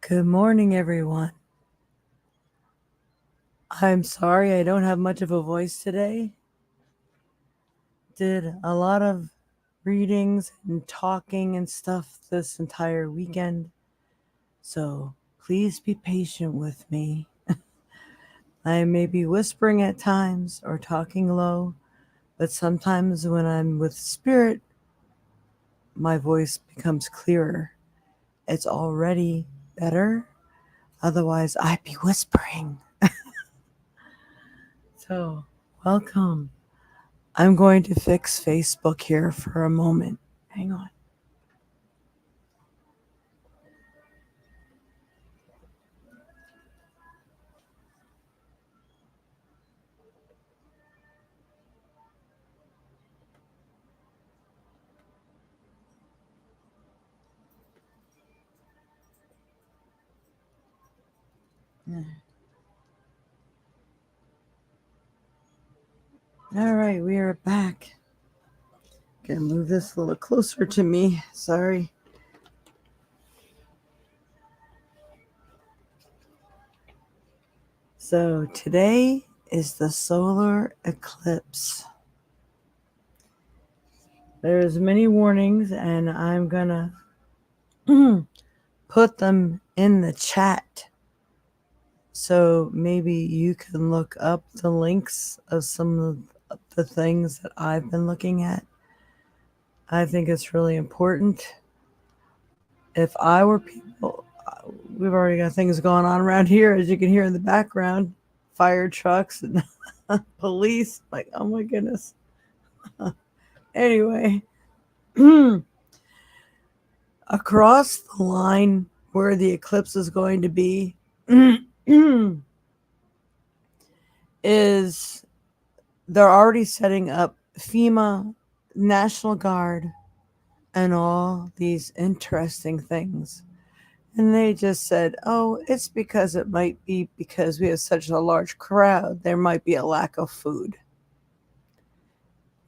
Good morning, everyone. I'm sorry I don't have much of a voice today. Did a lot of readings and talking and stuff this entire weekend, so please be patient with me. I may be whispering at times or talking low, but sometimes when I'm with spirit, my voice becomes clearer. It's already better, otherwise, I'd be whispering. So, welcome. I'm going to fix Facebook here for a moment. Hang on. All right, we are back. Gonna move this a little closer to me. Sorry. So today is the solar eclipse. There's many warnings, and I'm gonna put them in the chat. So maybe you can look up the links of some of the things that I've been looking at. I think it's really important. If I were people, we've already got things going on around here, as you can hear in the background, fire trucks and police. Like, oh my goodness. Anyway, across the line where the eclipse is going to be is they're already setting up FEMA, National Guard, and all these interesting things. And they just said, oh, it's because it might be because we have such a large crowd, there might be a lack of food.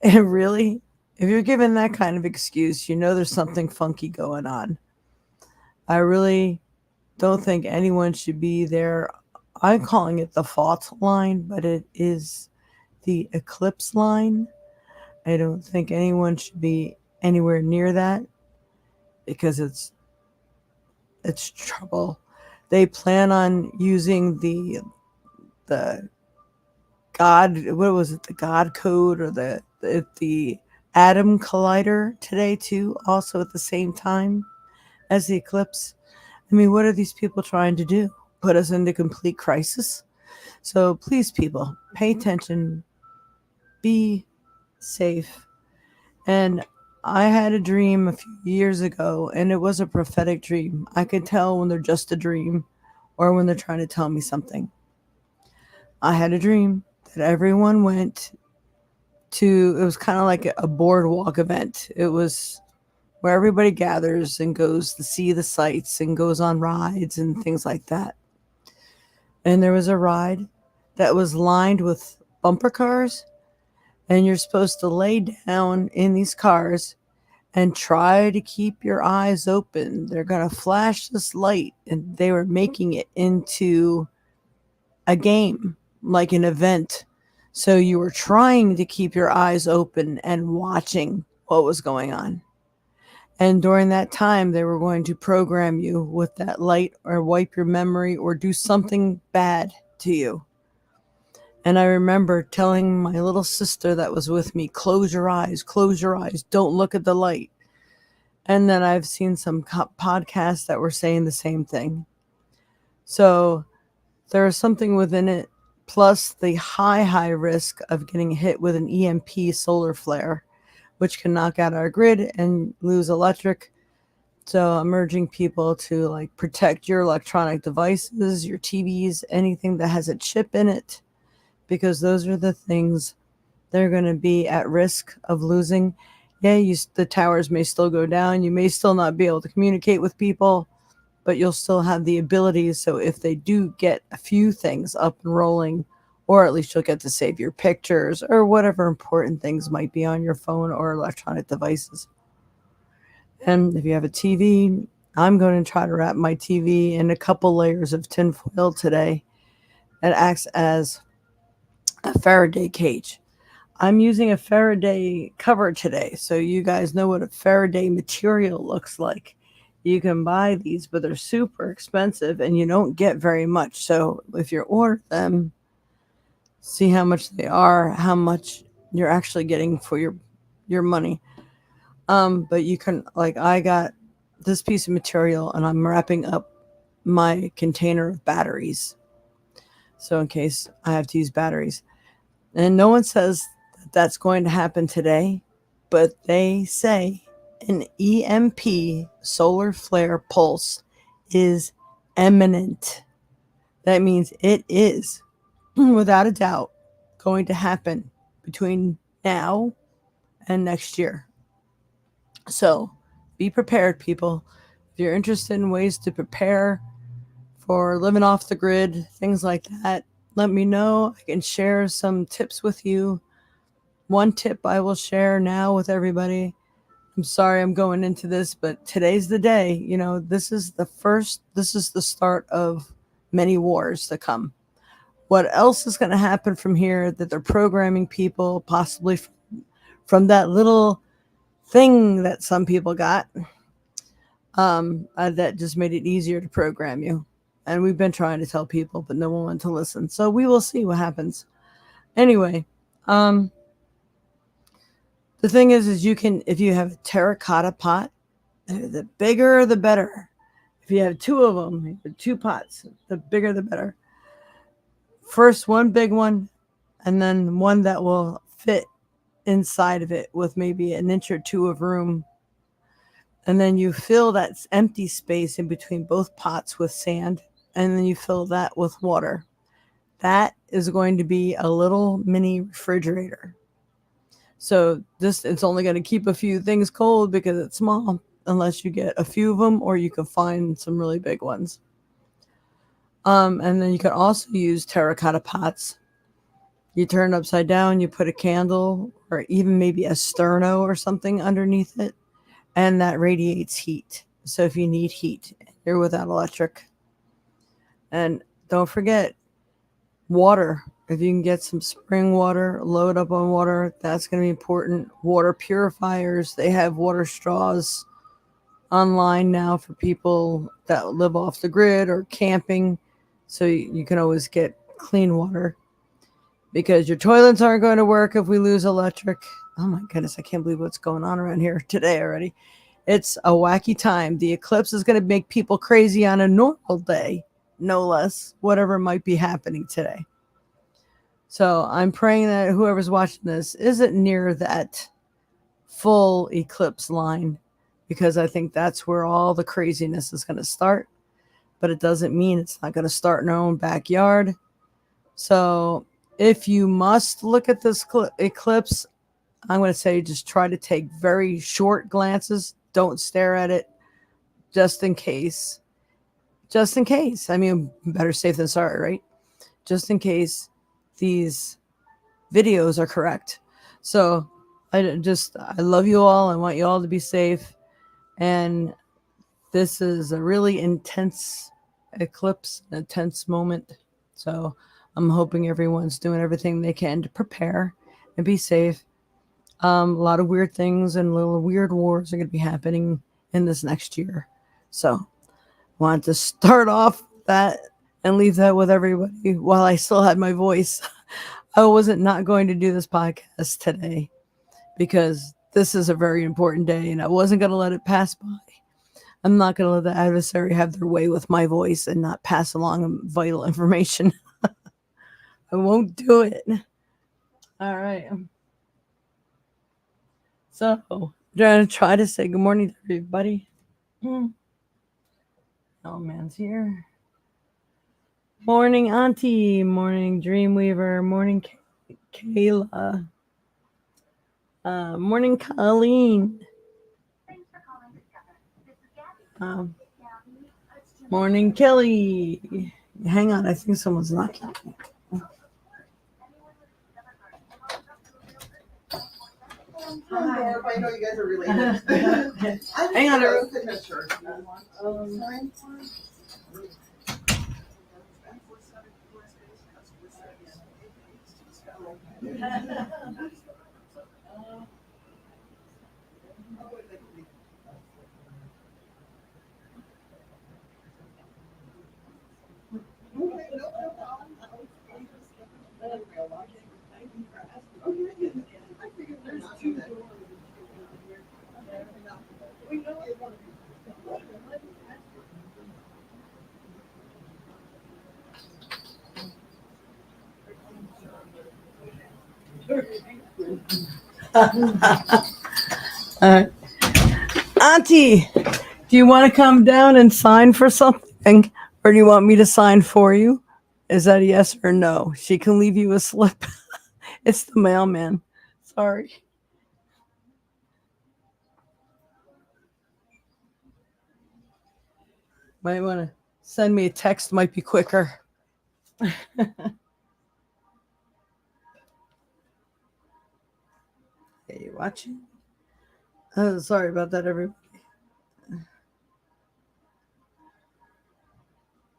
And really, if you're given that kind of excuse, you know there's something funky going on. I really don't think anyone should be there. I'm calling it the fault line, but it is the eclipse line. I don't think anyone should be anywhere near that because it's trouble. They plan on using the God, what was it, the God code or the atom collider today too, also at the same time as the eclipse. I mean, what are these people trying to do? Put us into complete crisis? So please, people, pay attention, be safe. And I had a dream a few years ago, and it was a prophetic dream. I could tell when they're just a dream or when they're trying to tell me something. I had a dream that everyone went to, it was kind of like a boardwalk event. It was where everybody gathers and goes to see the sights and goes on rides and things like that. And there was a ride that was lined with bumper cars, and you're supposed to lay down in these cars and try to keep your eyes open. They're going to flash this light, and they were making it into a game, like an event. So you were trying to keep your eyes open and watching what was going on. And during that time, they were going to program you with that light or wipe your memory or do something bad to you. And I remember telling my little sister that was with me, close your eyes, don't look at the light. And then I've seen some podcasts that were saying the same thing. So there is something within it, plus the high risk of getting hit with an EMP solar flare, which can knock out our grid and lose electric. So I'm urging people to like protect your electronic devices, your TVs, anything that has a chip in it, because those are the things they're going to be at risk of losing. Yeah, the towers may still go down. You may still not be able to communicate with people, but you'll still have the abilities. So if they do get a few things up and rolling, or at least you'll get to save your pictures or whatever important things might be on your phone or electronic devices. And if you have a TV, I'm going to try to wrap my TV in a couple layers of tinfoil today. It acts as a Faraday cage. I'm using a Faraday cover today, so you guys know what a Faraday material looks like. You can buy these, but they're super expensive and you don't get very much. So if you order them, see how much they are, how much you're actually getting for your money. But you can, like, I got this piece of material and I'm wrapping up my container of batteries. So in case I have to use batteries. And no one says that that's going to happen today, but they say an EMP solar flare pulse is imminent. That means it is, without a doubt, going to happen between now and next year. So be prepared, people. If you're interested in ways to prepare for living off the grid, things like that, let me know. I can share some tips with you. One tip I will share now with everybody. I'm sorry I'm going into this, but today's the day. You know, this is the start of many wars to come. What else is going to happen from here that they're programming people, possibly from that little thing that some people got, that just made it easier to program you. And we've been trying to tell people, but no one wanted to listen. So we will see what happens. Anyway, the thing is you can, if you have a terracotta pot, the bigger the better. If you have two of them, 2 pots, the bigger the better. First, one big one, and then one that will fit inside of it with maybe an inch or two of room. And then you fill that empty space in between both pots with sand, and then you fill that with water. That is going to be a little mini refrigerator. So it's only going to keep a few things cold because it's small, unless you get a few of them or you can find some really big ones. And then you can also use terracotta pots. You turn it upside down, you put a candle or even maybe a sterno or something underneath it, and that radiates heat. So if you need heat, you're without electric. And don't forget water. If you can get some spring water, load up on water, that's going to be important. Water purifiers, they have water straws online now for people that live off the grid or camping. So you can always get clean water, because your toilets aren't going to work if we lose electric. Oh my goodness, I can't believe what's going on around here today already. It's a wacky time. The eclipse is going to make people crazy on a normal day, no less, whatever might be happening today. So I'm praying that whoever's watching this isn't near that full eclipse line, because I think that's where all the craziness is going to start. But it doesn't mean it's not going to start in our own backyard. So if you must look at this eclipse, I'm going to say just try to take very short glances. Don't stare at it, just in case. Just in case. I mean, better safe than sorry, right? Just in case these videos are correct. So I love you all. I want you all to be safe. And this is a really intense eclipse, an intense moment. So I'm hoping everyone's doing everything they can to prepare and be safe. A lot of weird things and little weird wars are going to be happening in this next year. So wanted to start off that and leave that with everybody while I still had my voice. I wasn't not going to do this podcast today because this is a very important day and I wasn't going to let it pass by. I'm not going to let the adversary have their way with my voice and not pass along vital information. I won't do it. All right. So, I'm going to try to say good morning to everybody. Oh, man's here. Morning, Auntie. Morning, Dreamweaver. Morning, Kayla. Morning, Colleen. Morning, Kelly. Hang on, I think someone's knocking. Hi. I know you guys are related. Hang on, everyone. Signature. Auntie, do you want to come down and sign for something? Or do you want me to sign for you? Is that a yes or no? She can leave you a slip. It's the mailman. Sorry. Might want to send me a text, might be quicker. Are you watching? Oh, sorry about that, everybody.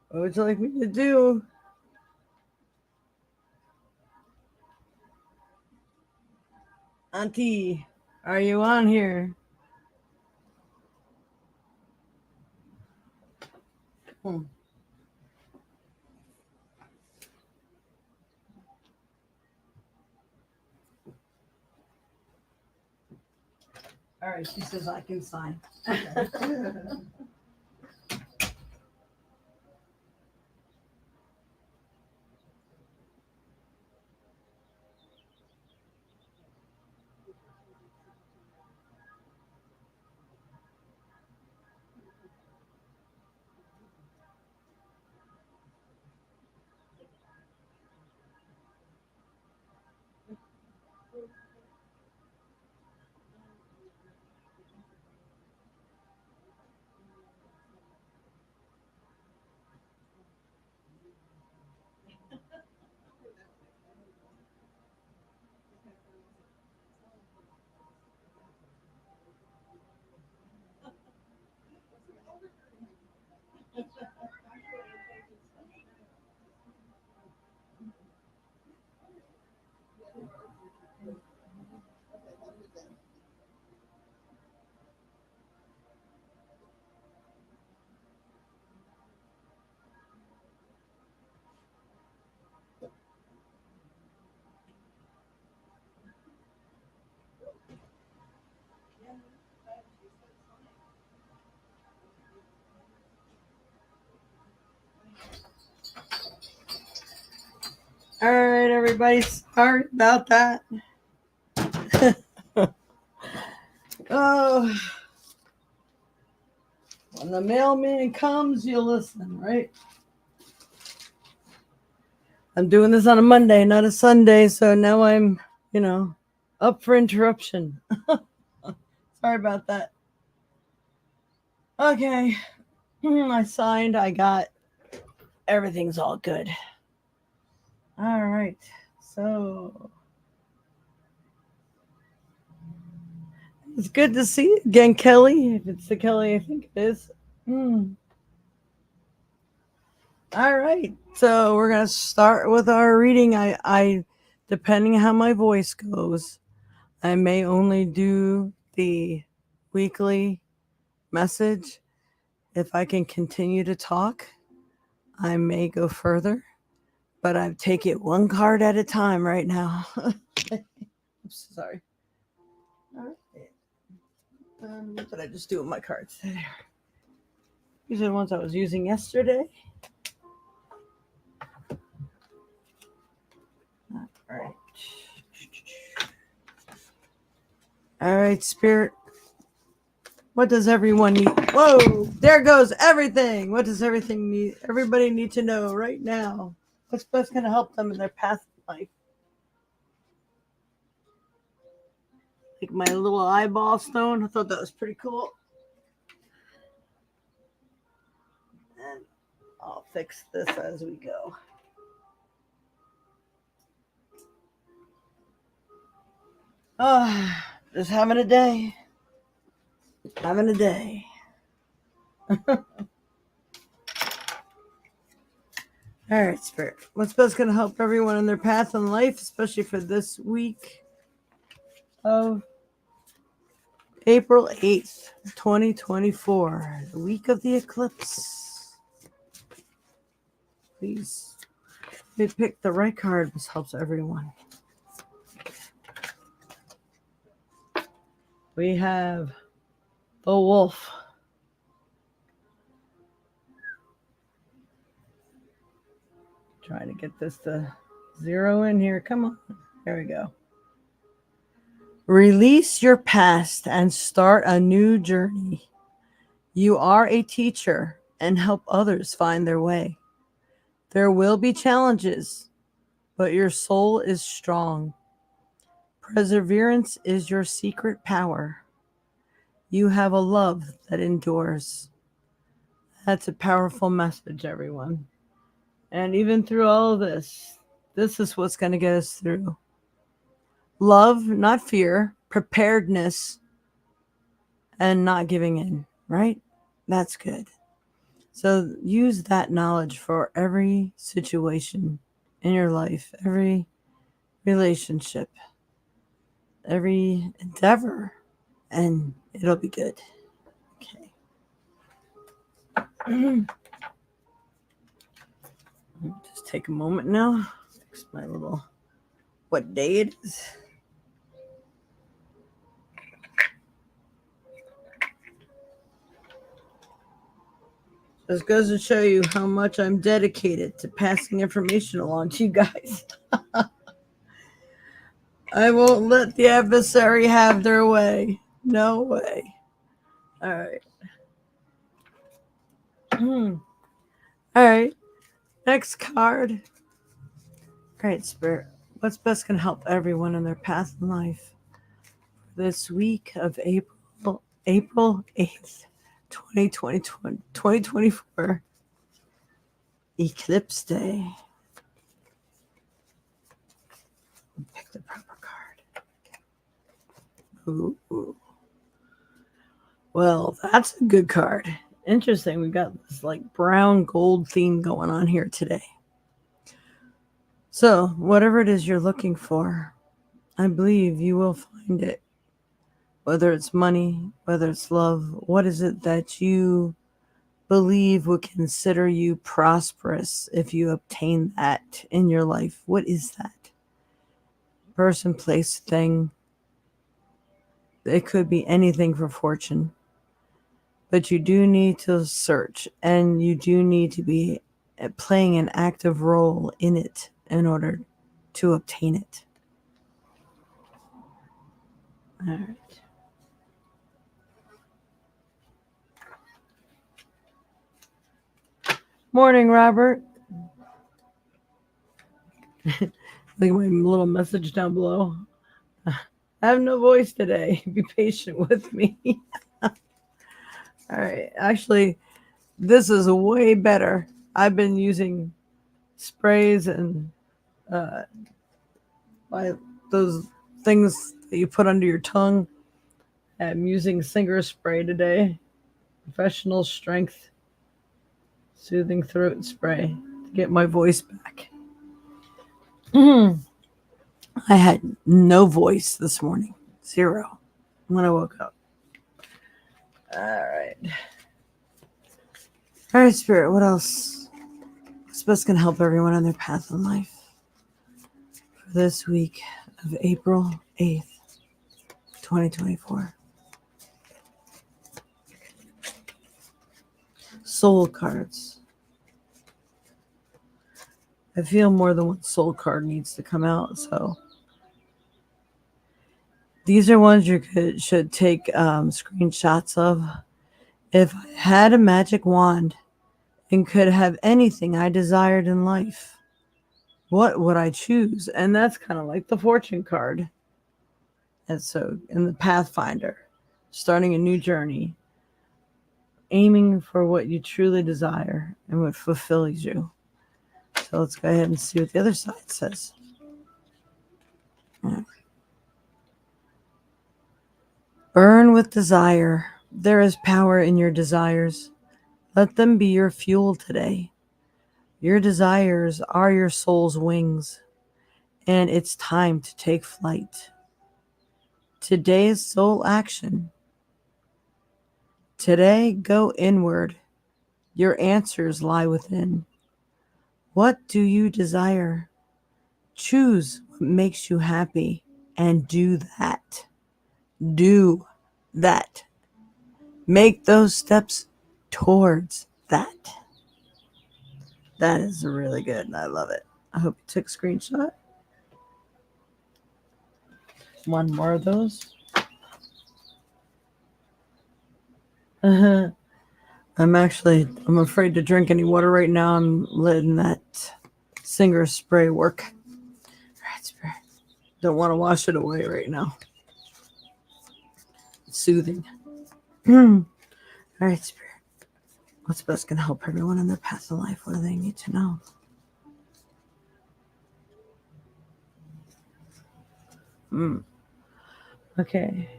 What would you like me to do? Auntie, are you on here? Hmm. All right, she says I can sign. All right, everybody, sorry about that. Oh, when the mailman comes, you listen, right? I'm doing this on a Monday, not a Sunday, so now I'm, up for interruption. Sorry about that. Okay, I signed, I got, everything's all good. All right, so it's good to see you again, Kelly. If it's the Kelly I think it is. All right, so we're gonna start with our reading. I depending how my voice goes, I may only do the weekly message. If I can continue to talk, I may go further, but I take it one card at a time right now. Oops, sorry. All right. What did I just do with my cards? There. These are the ones I was using yesterday. All right. All right, Spirit. What does everyone need? Whoa, there goes everything. What does everything need? Everybody need to know right now. What's best going to help them in their path in life? Like my little eyeball stone. I thought that was pretty cool. And I'll fix this as we go. Oh, Just having a day. Having a day. All right, Spirit. What's best going to help everyone in their path in life, especially for this week of April 8th, 2024, the week of the eclipse. Please, we pick the right card. This helps everyone. We have the Wolf. Trying to get this to zero in here. Come on. There we go. Release your past and start a new journey. You are a teacher and help others find their way. There will be challenges, but your soul is strong. Perseverance is your secret power. You have a love that endures. That's a powerful message, everyone. And even through all of this is what's going to get us through. Love, not fear, preparedness, and not giving in, right? That's good. So use that knowledge for every situation in your life, every relationship, every endeavor, and it'll be good. Okay. Just take a moment now. Fix my little what day it is. This goes to show you how much I'm dedicated to passing information along to you guys. I won't let the adversary have their way. No way. All right. All right. Next card. All right, Spirit. What's best can help everyone in their path in life this week of April 8th, 2024. Eclipse Day. Pick the proper card. Ooh. Well, that's a good card. Interesting. We got this like brown gold theme going on here today. So, whatever it is you're looking for, I believe you will find it. Whether it's money, whether it's love, what is it that you believe would consider you prosperous if you obtain that in your life? What is that? Person, place, thing. It could be anything for fortune. But you do need to search, and you do need to be playing an active role in it in order to obtain it. All right. Morning, Robert. Look at my little message down below. I have no voice today. Be patient with me. All right. Actually, this is way better. I've been using sprays and those things that you put under your tongue. I'm using Singer spray today. Professional strength soothing throat spray to get my voice back. I had no voice this morning. Zero when I woke up. All right. All right, Spirit, what else? What's best can help everyone on their path in life for this week of April 8th, 2024? Soul cards. I feel more than one soul card needs to come out, so these are ones you should take screenshots of. If I had a magic wand and could have anything I desired in life, what would I choose? And that's kind of like the fortune card. And so in the Pathfinder, starting a new journey, aiming for what you truly desire and what fulfills you. So let's go ahead and see what the other side says. Burn with desire. There is power in your desires. Let them be your fuel today. Your desires are your soul's wings, and it's time to take flight. Today's soul action. Today, go inward. Your answers lie within. What do you desire? Choose what makes you happy and do that. Do that. Make those steps towards that. That is really good. I love it. I hope you took a screenshot. One more of those. I'm afraid to drink any water right now. I'm letting that Singer spray work. Right, spray. Don't want to wash it away right now. It's soothing. All right, Spirit. What's best going to help everyone in their path of life? What do they need to know? Okay.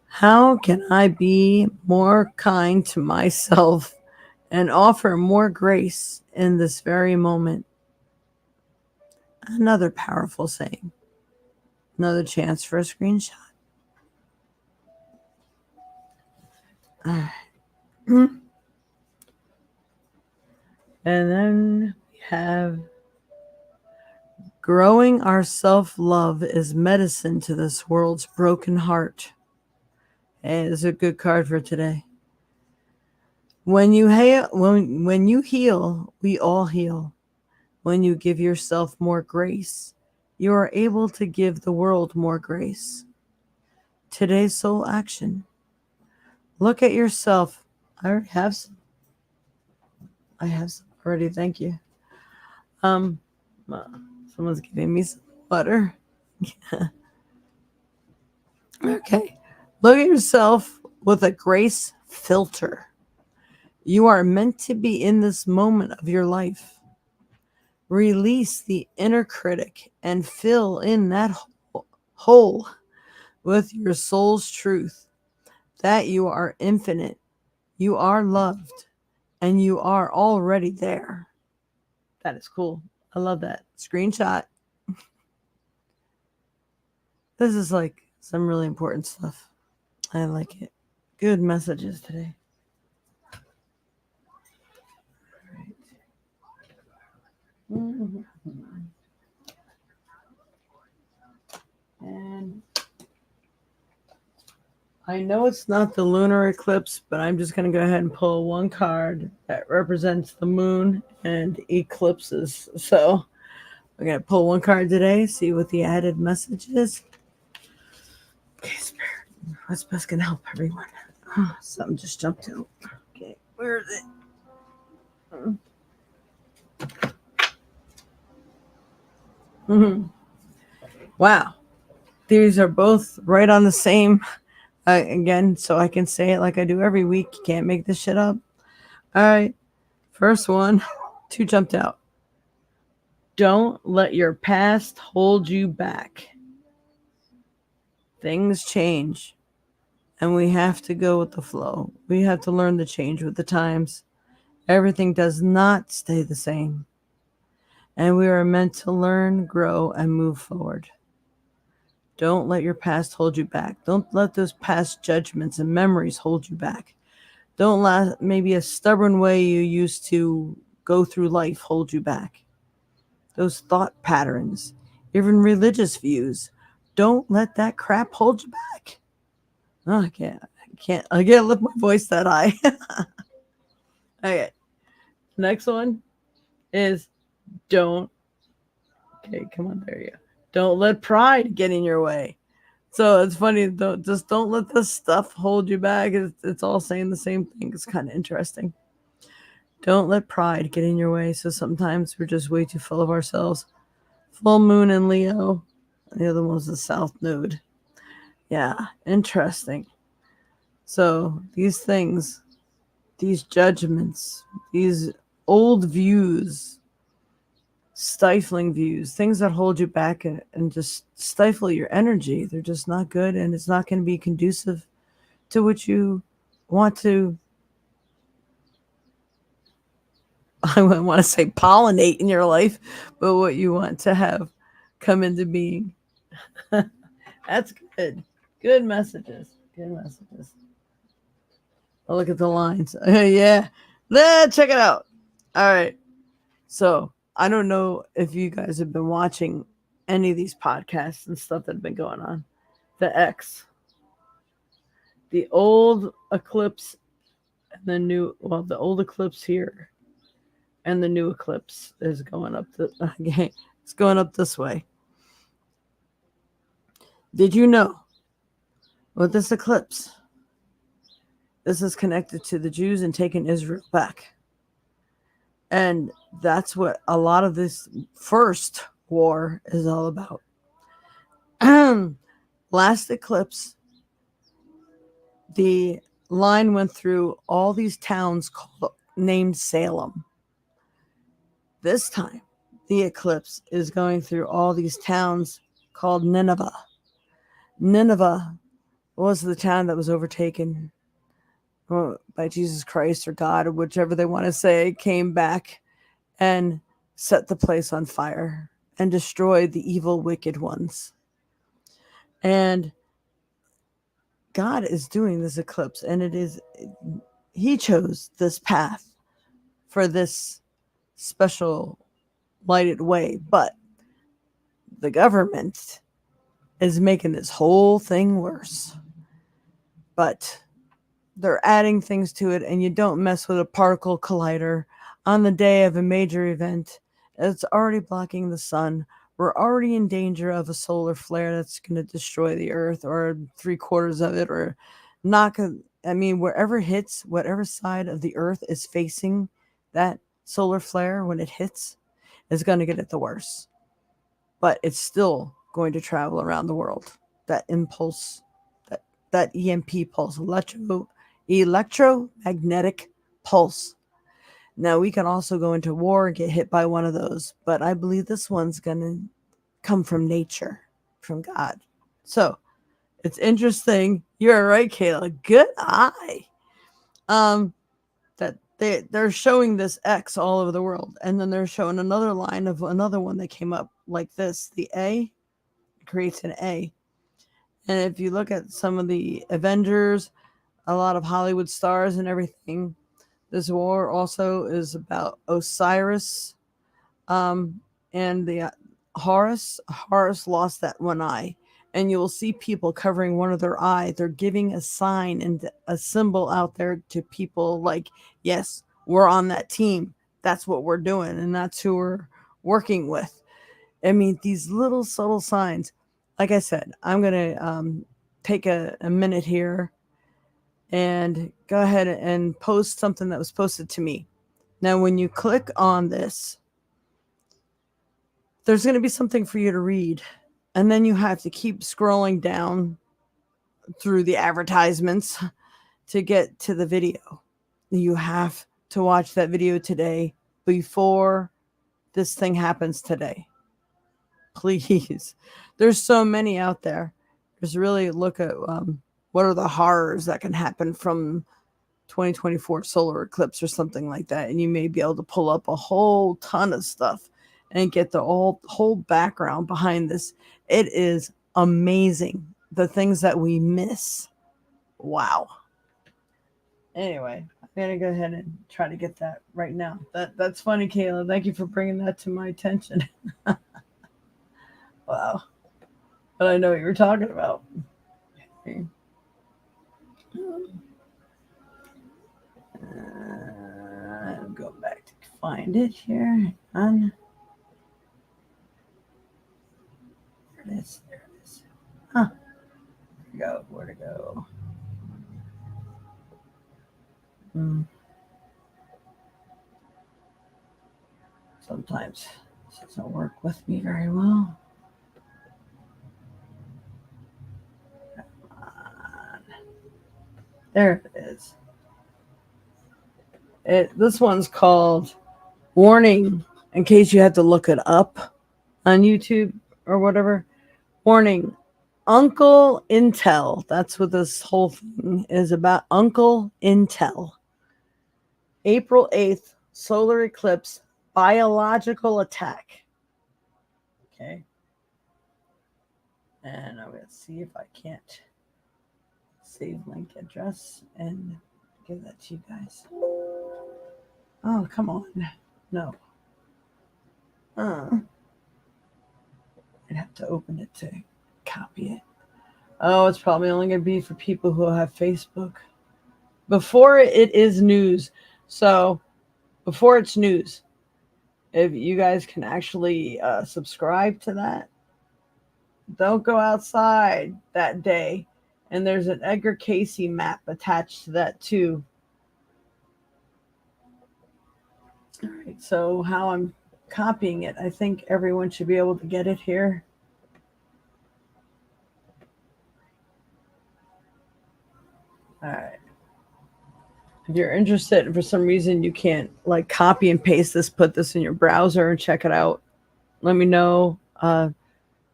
How can I be more kind to myself and offer more grace in this very moment? Another powerful saying. Another chance for a screenshot. All right. And then we have growing our self-love is medicine to this world's broken heart. Hey, it's a good card for today. When you heal, we all heal. When you give yourself more grace, you are able to give the world more grace. Today's soul action. Look at yourself. I already have some. Already. Thank you. Someone's giving me some water. Okay. Look at yourself with a grace filter. You are meant to be in this moment of your life. Release the inner critic and fill in that hole with your soul's truth that you are infinite, you are loved, and you are already there. That is cool. I love that. Screenshot. This is like some really important stuff. I like it. Good messages today. And I know it's not the lunar eclipse, but I'm just going to go ahead and pull one card that represents the moon and eclipses. So we're going to pull one card today, see what the added message is. Okay, Spirit, what's best going to help everyone? Oh, something just jumped out. Okay, where is it? Wow. These are both right on the same. Again, so I can say it like I do every week. You can't make this shit up. All right. First one, 2 jumped out. Don't let your past hold you back. Things change, and we have to go with the flow. We have to learn to change with the times. Everything does not stay the same. And we are meant to learn, grow, and move forward. Don't let your past hold you back. Don't let those past judgments and memories hold you back. Don't let maybe a stubborn way you used to go through life hold you back. Those thought patterns, even religious views, don't let that crap hold you back. Oh, I can't lift my voice that high. Okay. Next one is don't. Okay, come on, there you go. Don't let pride get in your way. So it's funny, don't let this stuff hold you back. It's all saying the same thing. It's kind of interesting. Don't let pride get in your way. So sometimes we're just way too full of ourselves. Full moon in Leo. The other one was the South Node. Yeah, interesting. So these things, these judgments, these old views, stifling views, things that hold you back and just stifle your energy. They're just not good, and it's not going to be conducive to what you want to, I wouldn't want to say pollinate in your life, but what you want to have come into being. That's good. Good messages. Good messages. Oh, look at the lines. Yeah. Check it out. All right. So I don't know if you guys have been watching any of these podcasts and stuff that have been going on. The X, the old eclipse, and the new, well, the old eclipse here, and the new eclipse is going up. Okay, it's going up this way. Did you know with this eclipse, this is connected to the Jews and taking Israel back? And that's what a lot of this first war is all about. Last eclipse, the line went through all these towns named Salem. This time, the eclipse is going through all these towns called Nineveh. Nineveh was the town that was overtaken by Jesus Christ or God, or whichever they want to say, came back and set the place on fire and destroyed the evil, wicked ones. And God is doing this eclipse, and He chose this path for this special lighted way, but the government is making this whole thing worse. But they're adding things to it, and you don't mess with a particle collider on the day of a major event. It's already blocking the sun. We're already in danger of a solar flare that's going to destroy the earth, or 3/4 of it, or knock. Wherever it hits, whatever side of the earth is facing that solar flare when it hits, is going to get it the worst. But it's still going to travel around the world. That impulse, that EMP pulse, electromagnetic pulse. Now, we can also go into war and get hit by one of those, but I believe this one's going to come from nature, from God. So, it's interesting. You're right, Kayla. Good eye. That they're showing this X all over the world, and then they're showing another line of another one that came up like this. The A creates an A. And if you look at some of the Avengers, a lot of Hollywood stars and everything, this war also is about Osiris, and the Horus. Horus lost that one eye, and you will see people covering one of their eye. They're giving a sign and a symbol out there to people, like, yes, we're on that team. That's what we're doing, and that's who we're working with. I mean, these little subtle signs. Like I said, I'm gonna take a minute here and go ahead and post something that was posted to me. Now, when you click on this, there's going to be something for you to read, and then you have to keep scrolling down through the advertisements to get to the video. You have to watch that video today before this thing happens today. Please. There's so many out there. Just really look at what are the horrors that can happen from 2024 solar eclipse or something like that, and you may be able to pull up a whole ton of stuff and get the whole background behind this. It is amazing, the things that we miss. Wow. Anyway, I'm gonna go ahead and try to get that right now. That's funny, Kayla. Thank you for bringing that to my attention. Wow. But I know what you were talking about. Okay. I'm going back to find it here. Hang on. There it is. There it is. Huh. Where to go? Sometimes this doesn't work with me very well. Come on. There it is. This one's called Warning in case you had to look it up on YouTube or whatever. Warning, Uncle Intel. That's what this whole thing is about. Uncle Intel. April 8th, solar eclipse, biological attack. Okay. And I'm going to see if I can't save link address and give that to you guys. Oh, come on. No. I'd have to open it to copy it. Oh, it's probably only going to be for people who have Facebook. Before it is news. So, before it's news, if you guys can actually subscribe to that, don't go outside that day. And there's an Edgar Casey map attached to that too. All right, so how I'm copying it, I think everyone should be able to get it here. All right. If you're interested and for some reason you can't like copy and paste this, put this in your browser and check it out, let me know.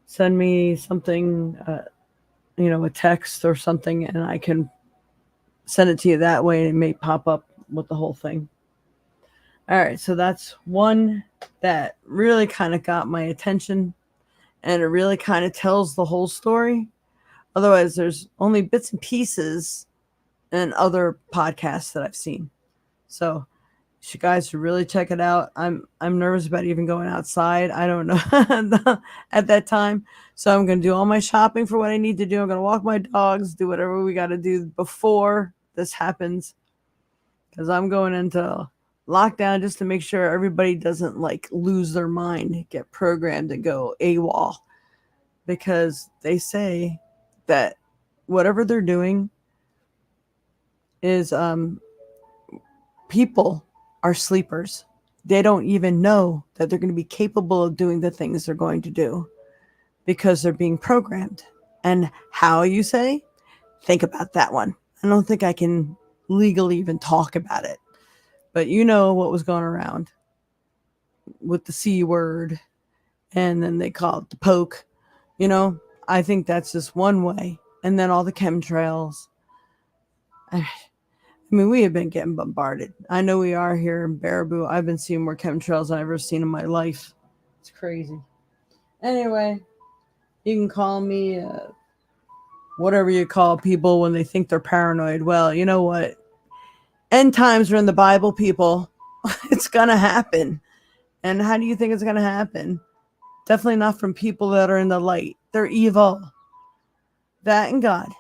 Send me something, a text or something, and I can send it to you that way, and it may pop up with the whole thing. All right, so that's one that really kind of got my attention, and it really kind of tells the whole story. Otherwise, there's only bits and pieces in other podcasts that I've seen. So you guys should really check it out. I'm nervous about even going outside. I don't know at that time. So I'm going to do all my shopping for what I need to do. I'm going to walk my dogs, do whatever we got to do before this happens. Because I'm going into lockdown just to make sure everybody doesn't like lose their mind, get programmed and go AWOL. Because they say that whatever they're doing is people are sleepers. They don't even know that they're going to be capable of doing the things they're going to do because they're being programmed. And how, you say? Think about that one. I don't think I can legally even talk about it. But you know what was going around with the C word, and then they call it the poke. I think that's just one way. And then all the chemtrails. I mean, we have been getting bombarded. I know we are here in Baraboo. I've been seeing more chemtrails than I've ever seen in my life. It's crazy. Anyway, you can call me whatever you call people when they think they're paranoid. Well, you know what? End times are in the Bible, people. It's going to happen. And how do you think it's going to happen? Definitely not from people that are in the light. They're evil. That and God.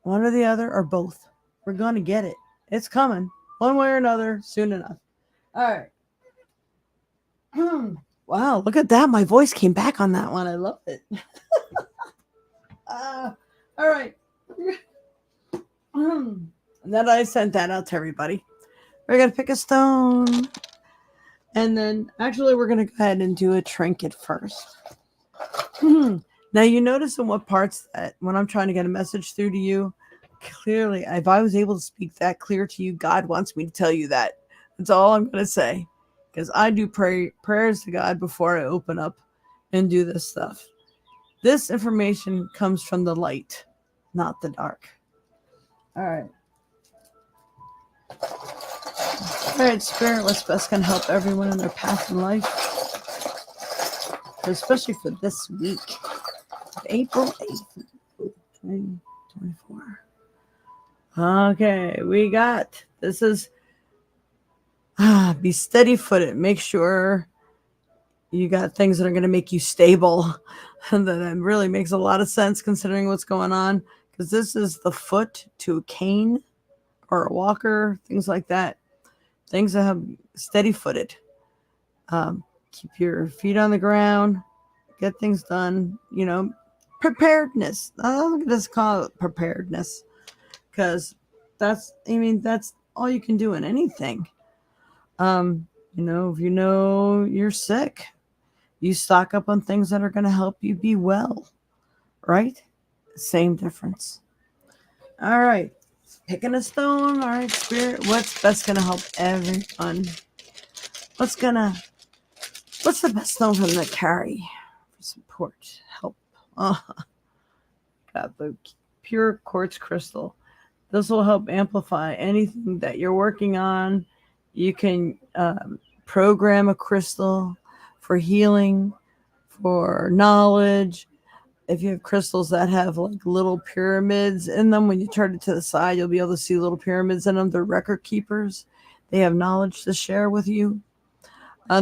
One or the other or both. We're going to get it. It's coming. One way or another, soon enough. All right. Wow, look at that. My voice came back on that one. I love it. All right. And then I sent that out to everybody. We're going to pick a stone. And then, actually, we're going to go ahead and do a trinket first. Now, you notice in what parts that when I'm trying to get a message through to you, clearly, if I was able to speak that clear to you, God wants me to tell you that. That's all I'm going to say. Because I do prayers to God before I open up and do this stuff. This information comes from the light, not the dark. All right. All right, Spirit, what's best can help everyone in their path in life, especially for this week, April 8th, 2024. Okay, we got, this is, be steady-footed. Make sure you got things that are going to make you stable. And that really makes a lot of sense considering what's going on. Because this is the foot to a cane or a walker, things like that. Things that have steady-footed. Keep your feet on the ground. Get things done. Preparedness. I'm going to just call it preparedness. Because that's all you can do in anything. If you know you're sick, you stock up on things that are going to help you be well, right? Same difference. All right. Picking a stone. All right, Spirit. What's best going to help everyone? What's going to What's the best stone for them to carry for support, help? Got the pure quartz crystal. This will help amplify anything that you're working on. You can program a crystal for healing, for knowledge. If you have crystals that have like little pyramids in them, when you turn it to the side, you'll be able to see little pyramids in them. They're record keepers. They have knowledge to share with you.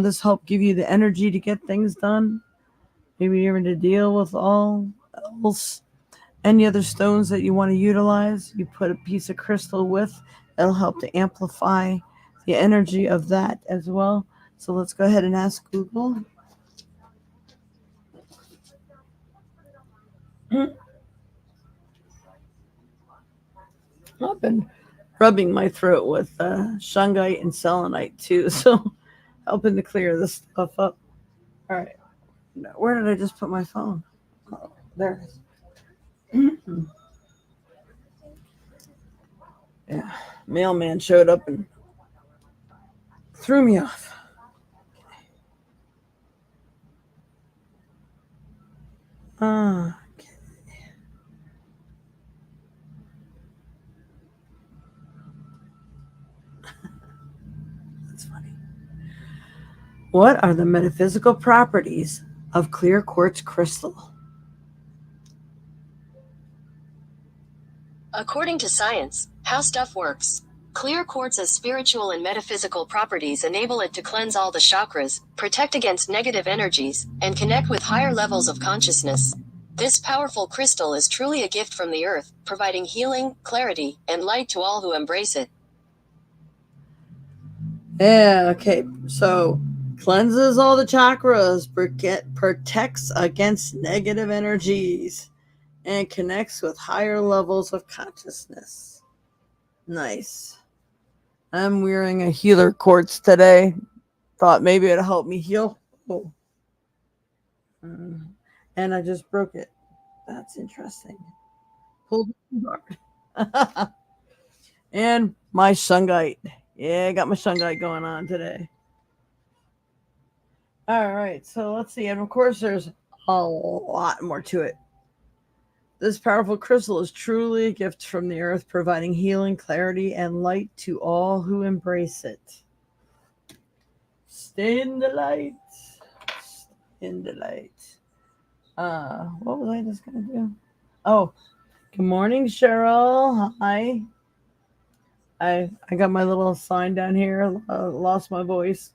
This help give you the energy to get things done. Maybe even to deal with all else. Any other stones that you want to utilize, you put a piece of crystal with. It'll help to amplify the energy of that as well. So let's go ahead and ask Google. I've been rubbing my throat with shungite and selenite too, so helping to clear this stuff up. All right, where did I just put my phone? Oh, there it is. Yeah, mailman showed up and threw me off. Okay. That's funny. What are the metaphysical properties of clear quartz crystal? According to science, how stuff works. Clear quartz's spiritual and metaphysical properties enable it to cleanse all the chakras, protect against negative energies, and connect with higher levels of consciousness. This powerful crystal is truly a gift from the earth, providing healing, clarity, and light to all who embrace it. Yeah, okay. So, cleanses all the chakras, protects against negative energies, and connects with higher levels of consciousness. Nice. I'm wearing a healer quartz today. Thought maybe it'd help me heal. Oh. And I just broke it. That's interesting. Pulled the guard. And my shungite. Yeah, I got my shungite going on today. All right, so let's see. And of course, there's a lot more to it. This powerful crystal is truly a gift from the earth, providing healing, clarity, and light to all who embrace it. Stay in the light. Stay in the light. What was I just gonna do? Oh, good morning, Cheryl. Hi. I got my little sign down here. Lost my voice.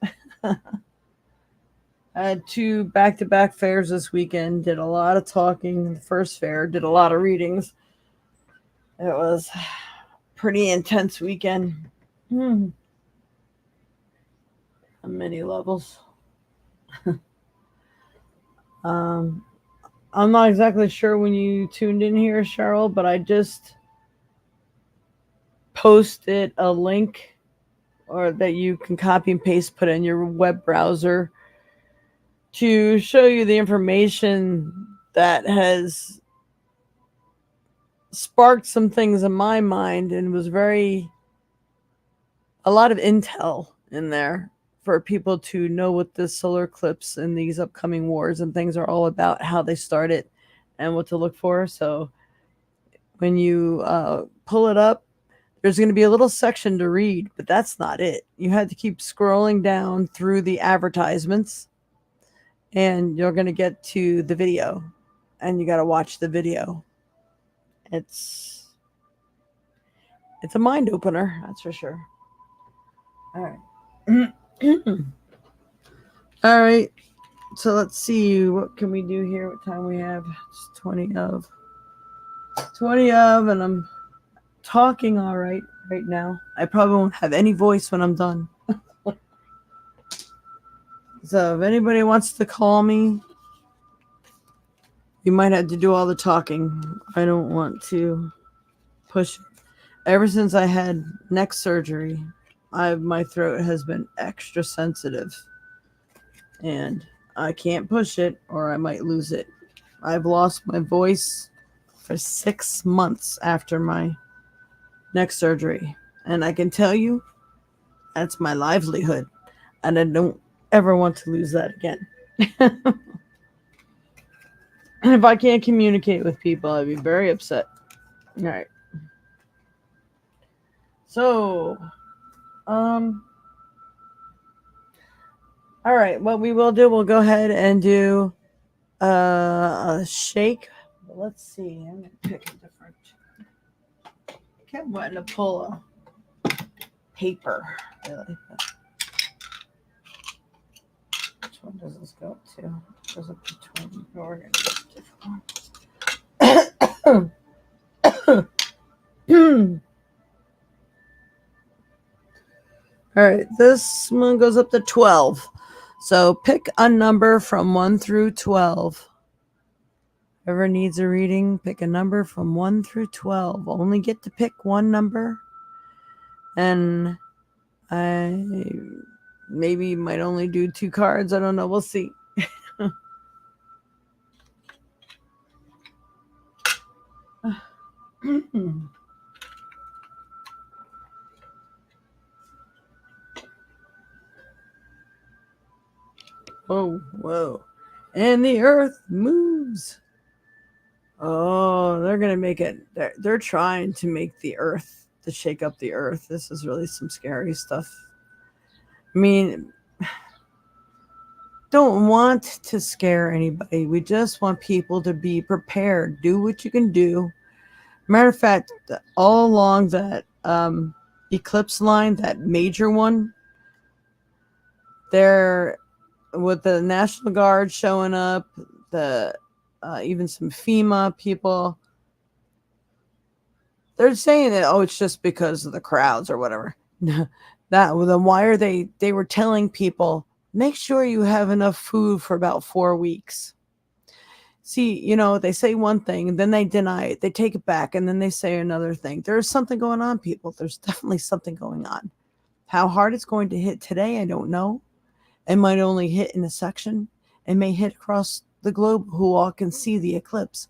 I had 2 back-to-back fairs this weekend. Did a lot of talking. The first fair, did a lot of readings. It was a pretty intense weekend. On many levels. I'm not exactly sure when you tuned in here, Cheryl, but I just posted a link or that you can copy and paste, put in your web browser to show you the information that has sparked some things in my mind and was a lot of intel in there for people to know what this solar eclipse and these upcoming wars and things are all about, how they started and what to look for. So when you pull it up, there's going to be a little section to read, but that's not it. You had to keep scrolling down through the advertisements and you're going to get to the video and you got to watch the video. It's a mind opener, that's for sure. All right. All right. So let's see, what can we do here? What time we have? It's 20 of, and I'm talking all right now. I probably won't have any voice when I'm done. So if anybody wants to call me, you might have to do all the talking. I don't want to push. Ever since I had neck surgery, my throat has been extra sensitive. And I can't push it or I might lose it. I've lost my voice for 6 months after my neck surgery. And I can tell you, that's my livelihood. And I don't ever want to lose that again. And if I can't communicate with people, I'd be very upset. All right. So, all right. What we will do, we'll go ahead and do a shake. Let's see. I'm gonna pick a different. I kept wanting to pull a paper. Really. Which one does this go to? It goes up to 20. We're gonna do a different one. All right, this one goes up to 12. So pick a number from 1 through 12. Whoever needs a reading, pick a number from 1 through 12. Only get to pick one number. And I maybe might only do 2 cards. I don't know. We'll see. Oh, whoa. And the earth moves. Oh, they're going to make it. They're trying to make the earth, to shake up the earth. This is really some scary stuff. I mean, don't want to scare anybody. We just want people to be prepared. Do what you can do. Matter of fact, all along that eclipse line, that major one, there with the National Guard showing up, the even some FEMA people, they're saying that, oh, it's just because of the crowds or whatever. That then why are they were telling people, make sure you have enough food for about 4 weeks. See, they say one thing and then they deny it, they take it back, and then they say another thing. There's something going on, people. There's definitely something going on. How hard it's going to hit today, I don't know. It might only hit in a section. It may hit across the globe who all can see the eclipse.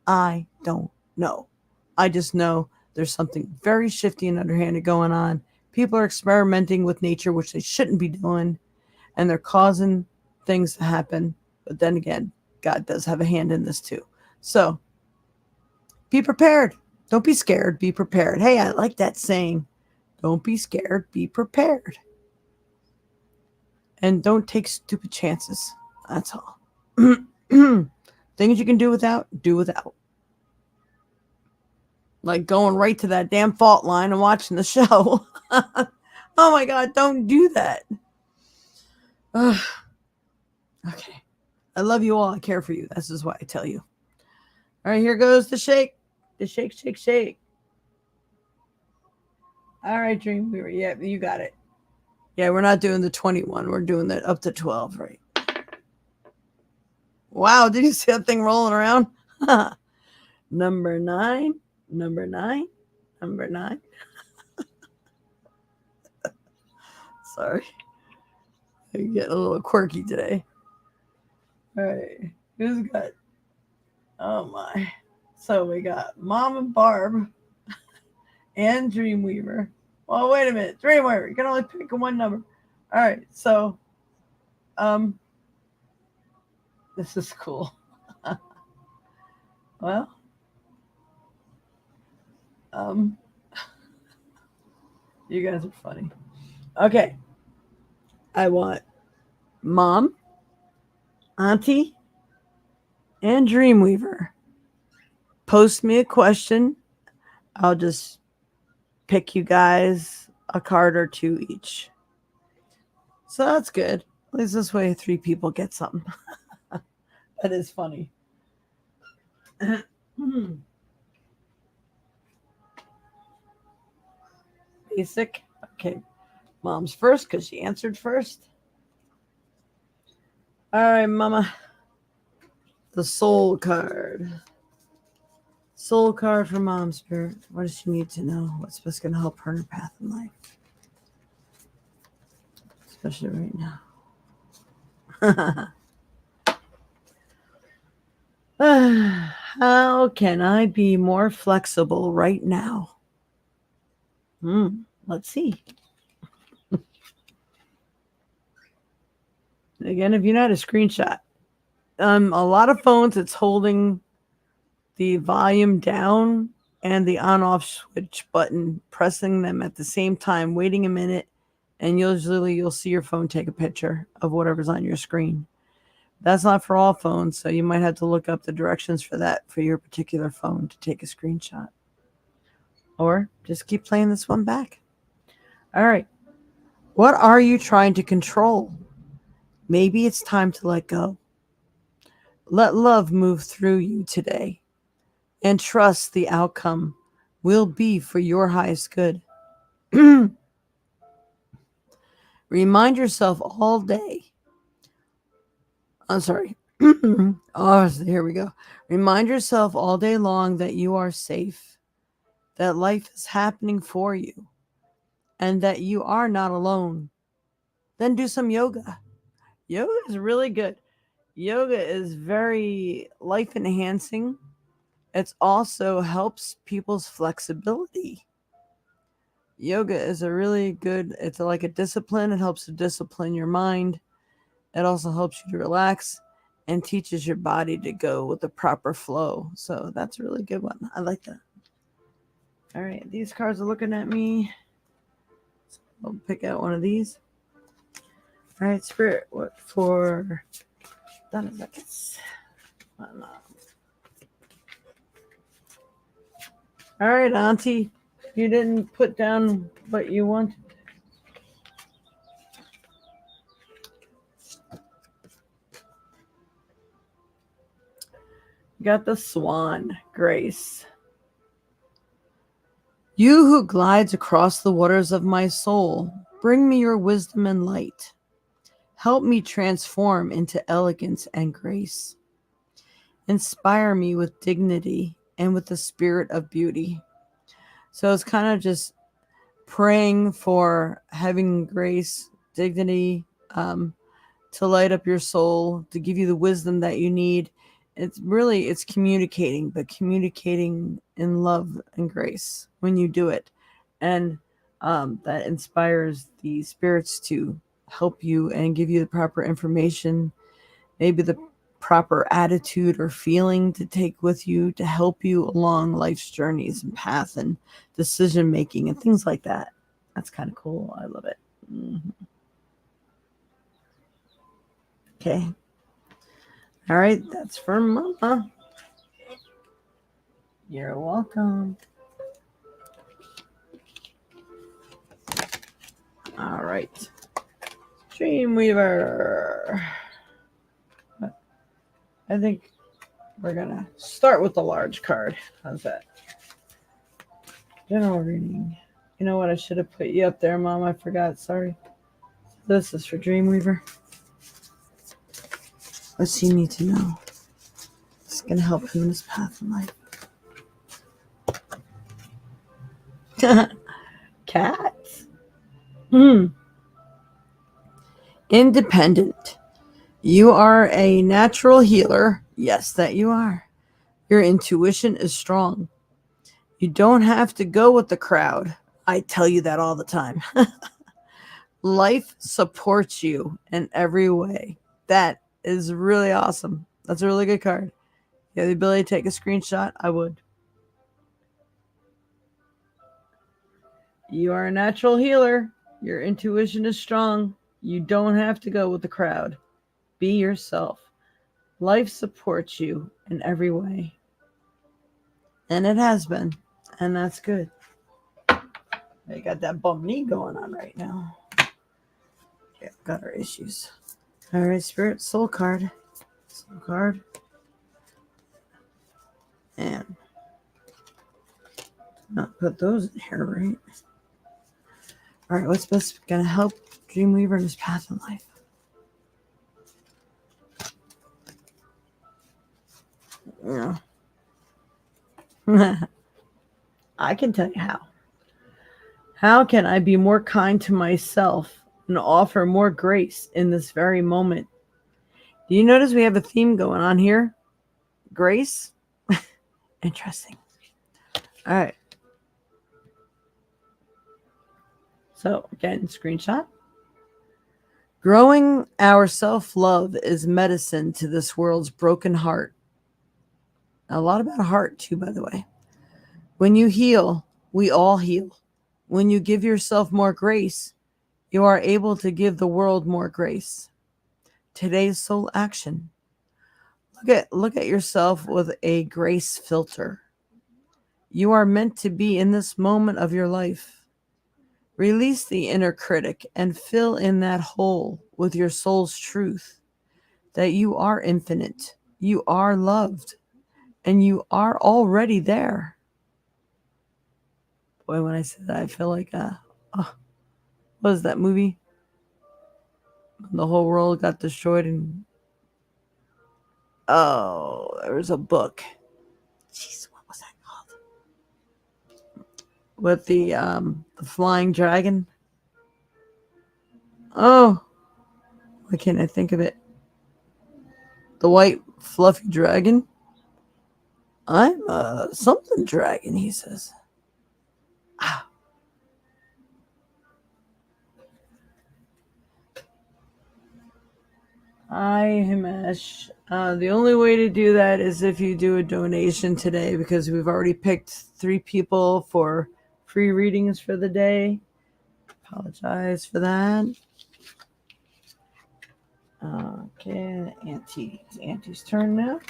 I don't know. I just know there's something very shifty and underhanded going on. People are experimenting with nature, which they shouldn't be doing, and they're causing things to happen. But then again, God does have a hand in this too. So be prepared. Don't be scared. Be prepared. Hey, I like that saying. Don't be scared. Be prepared. And don't take stupid chances. That's all. Things you can do without, do without. Like going right to that damn fault line and watching the show. Oh my God, don't do that. Okay. I love you all. I care for you. This is why I tell you. All right, here goes the shake. The shake, shake, shake. All right, Dreamweaver. Yeah, you got it. Yeah, we're not doing the 21. We're doing the up to 12, right? Wow, did you see that thing rolling around? Number 9. Number 9. Number 9. Sorry. I'm getting a little quirky today. All right. Who's got? Oh, my. So we got Mom and Barb and Dreamweaver. Well, wait a minute. Dreamweaver, you can only pick one number. All right. So, this is cool. Well, you guys are funny. Okay. I want Mom, Auntie, and Dreamweaver. Post me a question. I'll just pick you guys a card or 2 each. So that's good. At least this way 3 people get something. That is funny. Basic. Okay. Mom's first because she answered first. All right, Mama. The soul card. Soul card for Mom Spirit. What does she need to know? What's best going to help her in her path in life? Especially right now. How can I be more flexible right now? Let's see. Again, if you know how to screenshot, a lot of phones, it's holding the volume down and the on-off switch button, pressing them at the same time, waiting a minute, and usually you'll see your phone take a picture of whatever's on your screen. That's not for all phones, so you might have to look up the directions for that for your particular phone to take a screenshot. Or just keep playing this one back. All right. What are you trying to control? Maybe it's time to let go. Let love move through you today and trust the outcome will be for your highest good. Remind yourself all day. I'm sorry. Oh, here we go. Remind yourself all day long that you are safe, that life is happening for you, and that you are not alone. Then do some yoga. Yoga is really good. Yoga is very life enhancing. It also helps people's flexibility. Yoga is a really good, it's like a discipline. It helps to discipline your mind. It also helps you to relax and teaches your body to go with the proper flow. So that's a really good one. I like that. All right, these cards are looking at me. So I'll pick out one of these. All right, Spirit, what for Donna Seconds? All right, Auntie, you didn't put down what you wanted. Got the Swan, Grace. You who glides across the waters of my soul, bring me your wisdom and light. Help me transform into elegance and grace. Inspire me with dignity and with the spirit of beauty. So it's kind of just praying for having grace, dignity, to light up your soul, to give you the wisdom that you need. It's communicating, but communicating in love and grace when you do it. And that inspires the spirits to help you and give you the proper information, maybe the proper attitude or feeling to take with you to help you along life's journeys and path and decision making and things like that. That's kind of cool. I love it. Mm-hmm. Okay. All right, that's for Mama. You're welcome. All right. Dreamweaver. I think we're going to start with the large card. How's that? General reading. You know what? I should have put you up there, Mom. I forgot. Sorry. This is for Dreamweaver. What's he need to know? It's going to help him in his path in life. Cats. Independent. You are a natural healer. Yes, that you are. Your intuition is strong. You don't have to go with the crowd. I tell you that all the time. Life supports you in every way. That is really awesome. That's a really good card. You have the ability to take a screenshot, I would. You are a natural healer. Your intuition is strong. You don't have to go with the crowd. Be yourself. Life supports you in every way. And it has been. And that's good. They got that bum knee going on right now. Yeah, got our issues. All right, Spirit, Soul card. Soul card. And not put those in here, right? All right, what's best going to help Dreamweaver in his path in life? Yeah. I can tell you how. How can I be more kind to myself and offer more grace in this very moment? Do you notice we have a theme going on here? Grace? Interesting. All right. So, again, screenshot. Growing our self-love is medicine to this world's broken heart. A lot about heart, too, by the way. When you heal, we all heal. When you give yourself more grace, you are able to give the world more grace. Today's soul action. Look at yourself with a grace filter. You are meant to be in this moment of your life. Release the inner critic and fill in that hole with your soul's truth that you are infinite, you are loved, and you are already there. Boy, when I say that, I feel like, what was that movie? The whole world got destroyed, and there was a book. Jeez, what was that called? With the flying dragon. Oh, why can't I think of it? The white fluffy dragon. I'm a something dragon, he says. Ah. Hi, Himesh. The only way to do that is if you do a donation today, because we've already picked 3 people for free readings for the day. Apologize for that. Okay, Auntie. It's Auntie's turn now.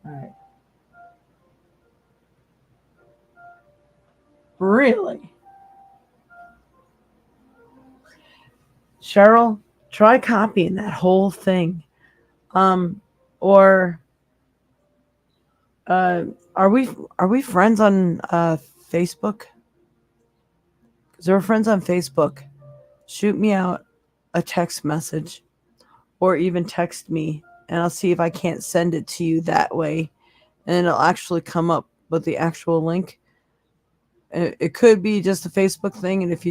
All right. Really? Cheryl, try copying that whole thing. Or are we friends on Facebook? Because we're friends on Facebook. Shoot me out a text message, or even text me, and I'll see if I can't send it to you that way, and it'll actually come up with the actual link. It could be just a Facebook thing, and if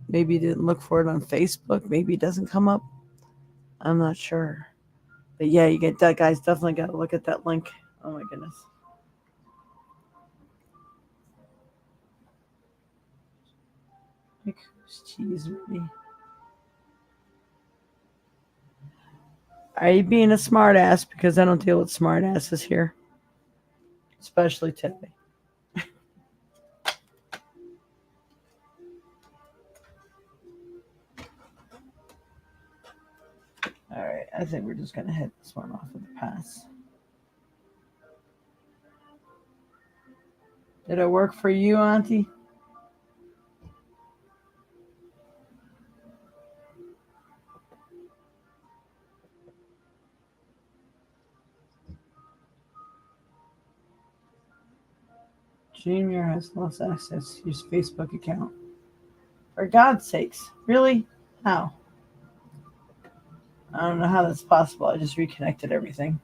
maybe you didn't look for it on Facebook, maybe it doesn't come up. I'm not sure. But yeah, you get that, guys. Definitely got to look at that link. Oh my goodness. Like, who's cheese ready? Are you being a smart ass? Because I don't deal with smart asses here. Especially today. Alright, I think we're just going to hit this one off with a pass. Did it work for you, Auntie? Junior has lost access to his Facebook account. For God's sakes. Really? How? I don't know how that's possible. I just reconnected everything.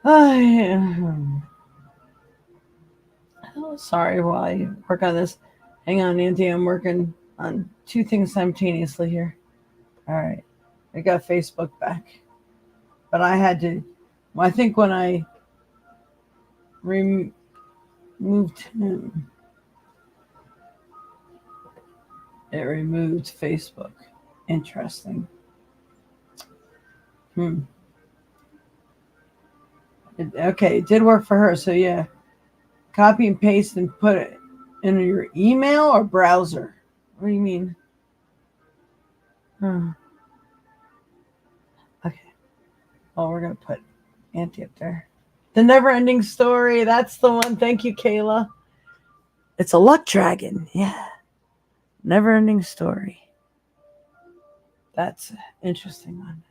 Oh, sorry while I work on this. Hang on, Auntie. I'm working on 2 things simultaneously here. All right. I got Facebook back. But I had to, I think when I removed him, it removed Facebook. Interesting. It did work for her. So yeah, copy and paste and put it in your email or browser. What do you mean? Okay. Well, we're gonna put Auntie up there. The Never-Ending Story. That's the one. Thank you, Kayla. It's a luck dragon. Yeah. Never-Ending Story. That's an interesting one.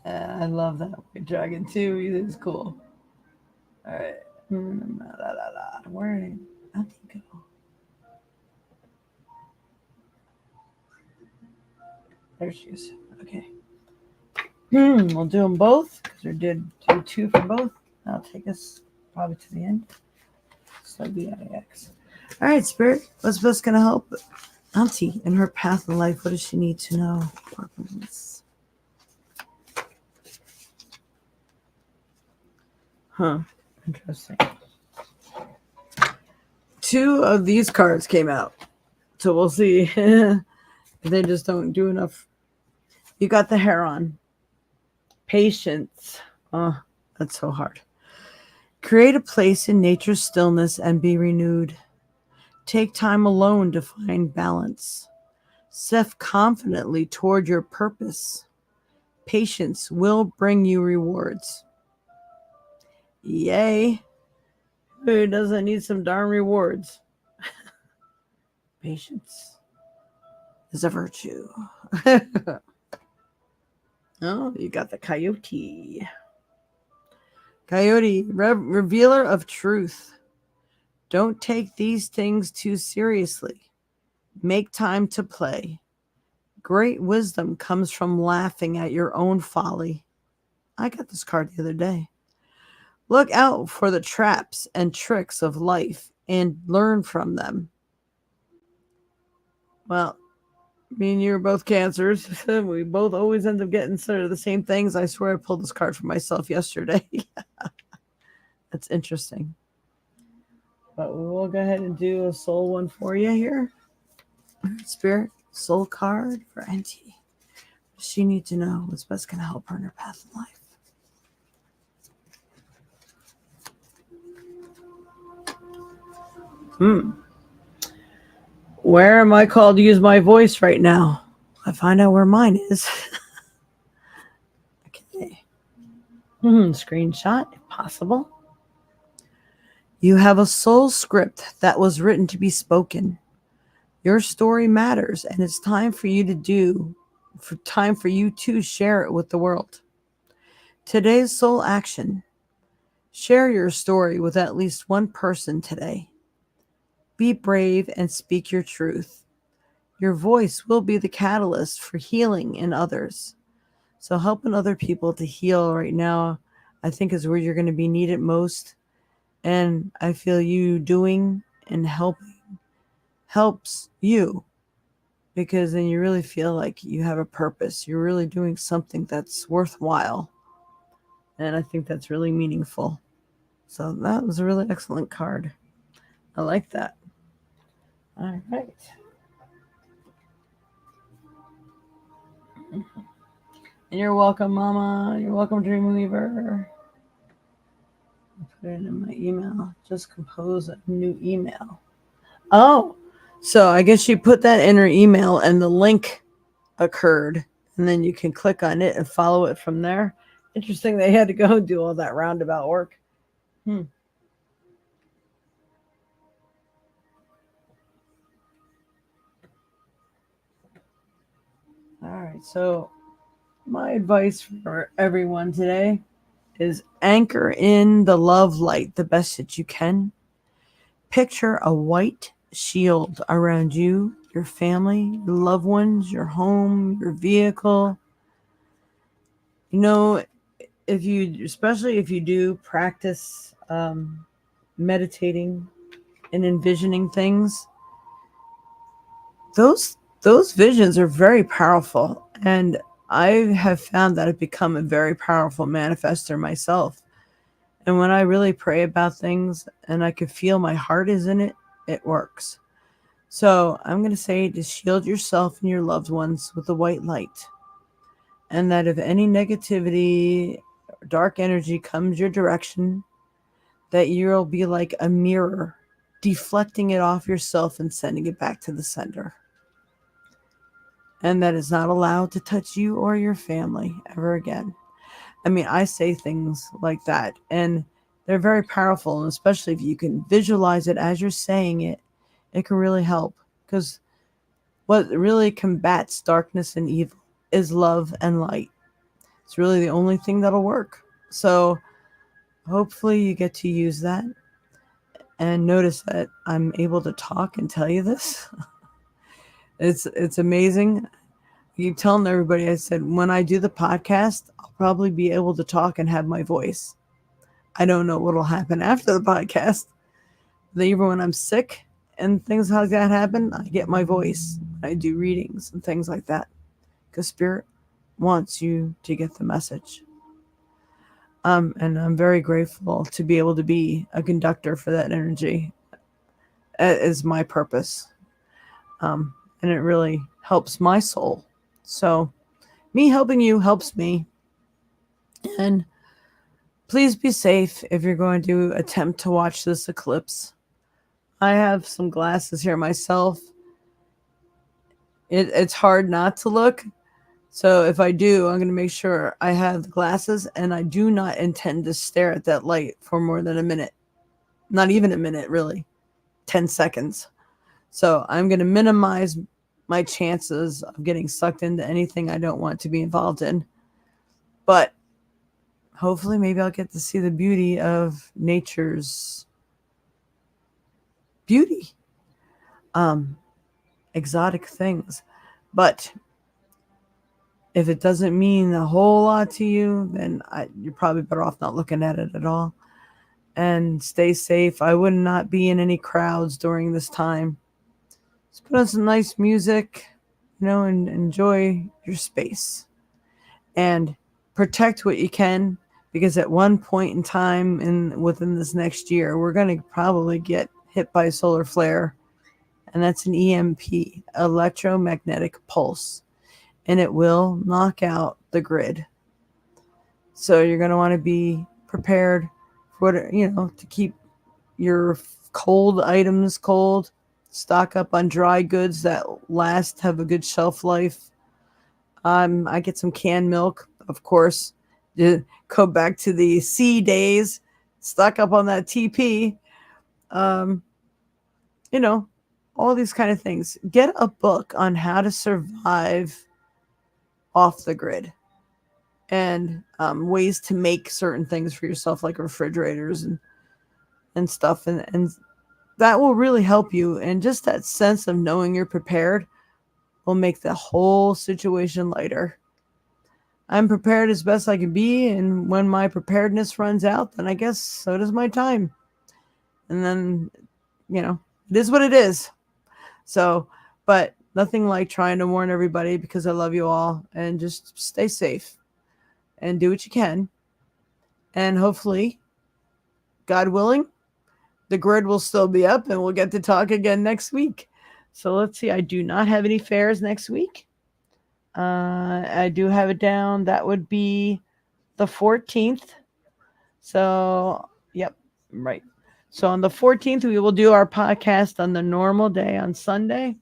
I love that white dragon too. He is cool. All right. Where did Auntie go? There she is. Okay. We'll do them both because we did do 2 for both. That'll take us probably to the end. So BIX. All right, Spirit. What's best going to help Auntie in her path in life? What does she need to know? Huh. Interesting. 2 of these cards came out. So we'll see. They just don't do enough. You got the Heron. Patience. Oh, that's so hard. Create a place in nature's stillness and be renewed. Take time alone to find balance. Step confidently toward your purpose. Patience will bring you rewards. Yay. Who doesn't need some darn rewards? Patience is a virtue. Oh, you got the Coyote. Coyote, revealer of truth. Don't take these things too seriously. Make time to play. Great wisdom comes from laughing at your own folly. I got this card the other day. Look out for the traps and tricks of life and learn from them. Well, me and you are both Cancers. We both always end up getting sort of the same things. I swear I pulled this card for myself yesterday. That's interesting. But we will go ahead and do a soul one for you here. Spirit, soul card for Auntie. What does she need to know? What's best going to help her in her path in life? Where am I called to use my voice right now? I find out where mine is. Okay. Screenshot, if possible. You have a soul script that was written to be spoken. Your story matters, and it's time for you to share it with the world. Today's soul action. Share your story with at least one person today. Be brave and speak your truth. Your voice will be the catalyst for healing in others. So helping other people to heal right now, I think, is where you're going to be needed most. And I feel you doing and helping helps you, because then you really feel like you have a purpose. You're really doing something that's worthwhile. And I think that's really meaningful. So that was a really excellent card. I like that. All right. And you're welcome, Mama. You're welcome, Dreamweaver. I'll put it in my email. Just compose a new email. Oh, so I guess you put that in her email and the link occurred, and then you can click on it and follow it from there. Interesting they had to go and do all that roundabout work. All right, so my advice for everyone today is anchor in the love light the best that you can. Picture a white shield around you, your family, your loved ones, your home, your vehicle. You know, especially if you do practice meditating and envisioning things, those visions are very powerful. And I have found that I've become a very powerful manifester myself. And when I really pray about things and I can feel my heart is in it, it works. So I'm going to say to shield yourself and your loved ones with the white light. And that if any negativity, dark energy comes your direction, that you'll be like a mirror, deflecting it off yourself and sending it back to the sender. And that is not allowed to touch you or your family ever again. I mean, I say things like that, and they're very powerful, and especially if you can visualize it as you're saying it, it can really help. Because what really combats darkness and evil is love and light. It's really the only thing that'll work. So hopefully you get to use that. And notice that I'm able to talk and tell you this. It's amazing. I keep telling everybody, I said, when I do the podcast, I'll probably be able to talk and have my voice. I don't know what'll happen after the podcast. But even when I'm sick and things like that happen, I get my voice. I do readings and things like that. Because Spirit wants you to get the message. And I'm very grateful to be able to be a conductor for that energy. Is my purpose. And it really helps my soul. So, me helping you helps me. And please be safe if you're going to attempt to watch this eclipse. I have some glasses here myself. It's hard not to look. So if I do, I'm going to make sure I have the glasses, and I do not intend to stare at that light for more than a minute. Not even a minute, really. 10 seconds. So I'm going to minimize my chances of getting sucked into anything I don't want to be involved in. But hopefully, maybe I'll get to see the beauty of nature's beauty, exotic things. But if it doesn't mean a whole lot to you, then you're probably better off not looking at it at all. And stay safe. I would not be in any crowds during this time. Just put on some nice music, and enjoy your space. And protect what you can, because at one point in time within this next year, we're going to probably get hit by a solar flare, and that's an EMP, electromagnetic pulse, and it will knock out the grid. So you're going to want to be prepared for to keep your cold items cold, stock up on dry goods that have a good shelf life. I get some canned milk, of course. Go back to the sea days, stock up on that TP. Um, all these kind of things. Get a book on how to survive off the grid, and ways to make certain things for yourself, like refrigerators and stuff. And that will really help you. And just that sense of knowing you're prepared will make the whole situation lighter. I'm prepared as best I can be, and when my preparedness runs out, then I guess so does my time. And then, it is what it is. So, but nothing like trying to warn everybody, because I love you all, and just stay safe and do what you can. And hopefully, God willing, the grid will still be up and we'll get to talk again next week. So let's see. I do not have any fairs next week. I do have it down. That would be the 14th. So, yep, right. So on the 14th, we will do our podcast on the normal day on Sunday.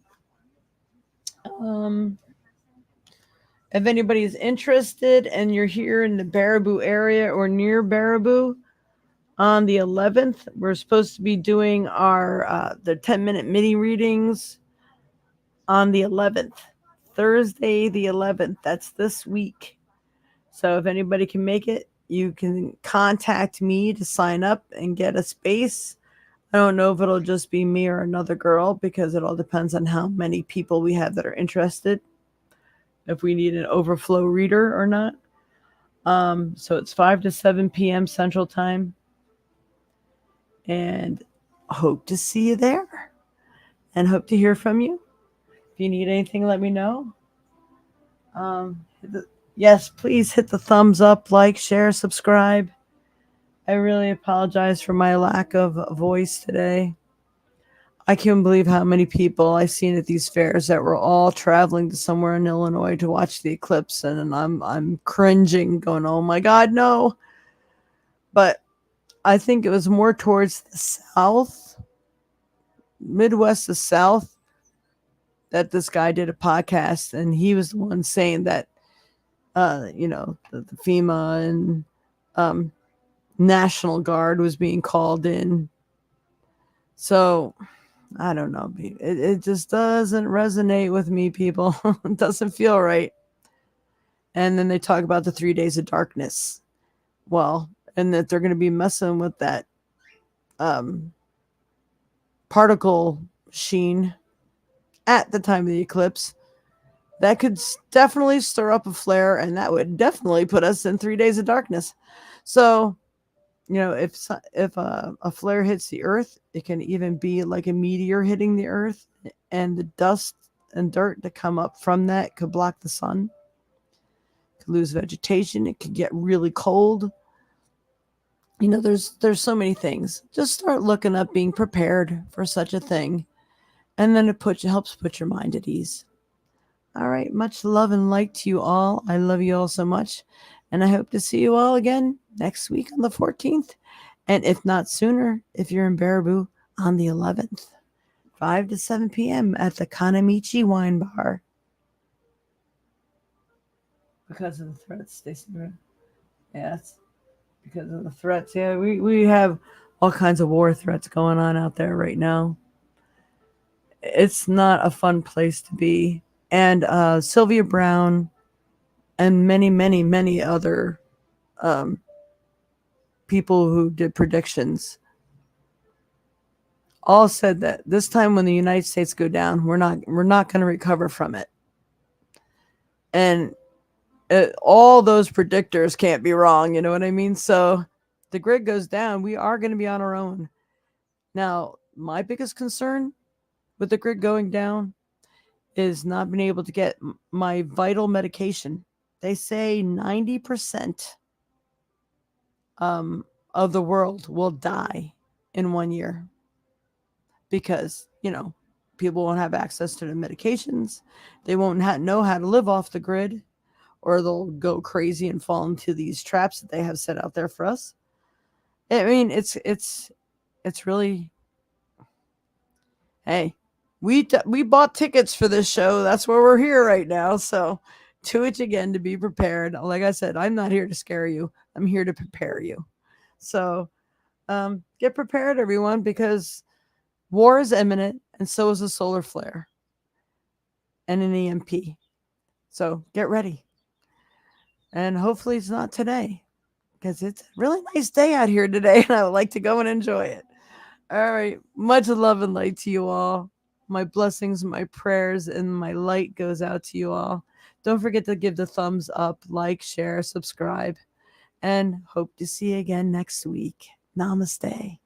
If anybody is interested and you're here in the Baraboo area or near Baraboo, on the 11th, we're supposed to be doing our the 10-minute mini readings on the 11th, Thursday the 11th. That's this week. So if anybody can make it, you can contact me to sign up and get a space. I don't know if it'll just be me or another girl, because it all depends on how many people we have that are interested, if we need an overflow reader or not. So it's 5 to 7 p.m. Central Time. And hope to see you there, and hope to hear from you. If you need anything, let me know. Yes, please hit the thumbs up, like, share, subscribe. I really apologize for my lack of voice today. I can't believe how many people I've seen at these fairs that were all traveling to somewhere in Illinois to watch the eclipse, and I'm cringing, going, "Oh my God, no!" But I think it was more towards the south, Midwest to South, that this guy did a podcast, and he was the one saying that, the FEMA and National Guard was being called in. So I don't know. It just doesn't resonate with me, people. It doesn't feel right. And then they talk about the 3 days of darkness. Well, and that they're going to be messing with that particle sheen at the time of the eclipse. That could definitely stir up a flare, and that would definitely put us in 3 days of darkness. So, if a flare hits the Earth, it can even be like a meteor hitting the Earth, and the dust and dirt that come up from that could block the sun. Could lose vegetation. It could get really cold. There's so many things. Just start looking up being prepared for such a thing, and then helps put your mind at ease. All right, much love and light to you all. I love you all so much, and I hope to see you all again next week on the 14th, and if not sooner, if you're in Baraboo, on the 11th, 5 to 7 p.m. at the Kanamichi Wine Bar. Because of the threats, Stacey. Yes, because of the threats. Yeah, we have all kinds of war threats going on out there right now. It's not a fun place to be. And Sylvia Brown and many, many, many other um, people who did predictions all said that this time when the United States go down, we're not going to recover from it. And all those predictors can't be wrong. You know what I mean? So the grid goes down. We are going to be on our own. Now, my biggest concern with the grid going down is not being able to get my vital medication. They say 90% of the world will die in 1 year because, people won't have access to the medications. They won't know how to live off the grid, or they'll go crazy and fall into these traps that they have set out there for us. I mean, it's really, hey, we bought tickets for this show. That's where we're here right now. So to it again, to be prepared. Like I said, I'm not here to scare you. I'm here to prepare you. So get prepared, everyone, because war is imminent, and so is a solar flare and an EMP. So get ready. And hopefully it's not today, because it's a really nice day out here today, and I would like to go and enjoy it. All right. Much love and light to you all. My blessings, my prayers, and my light goes out to you all. Don't forget to give the thumbs up, like, share, subscribe, and hope to see you again next week. Namaste.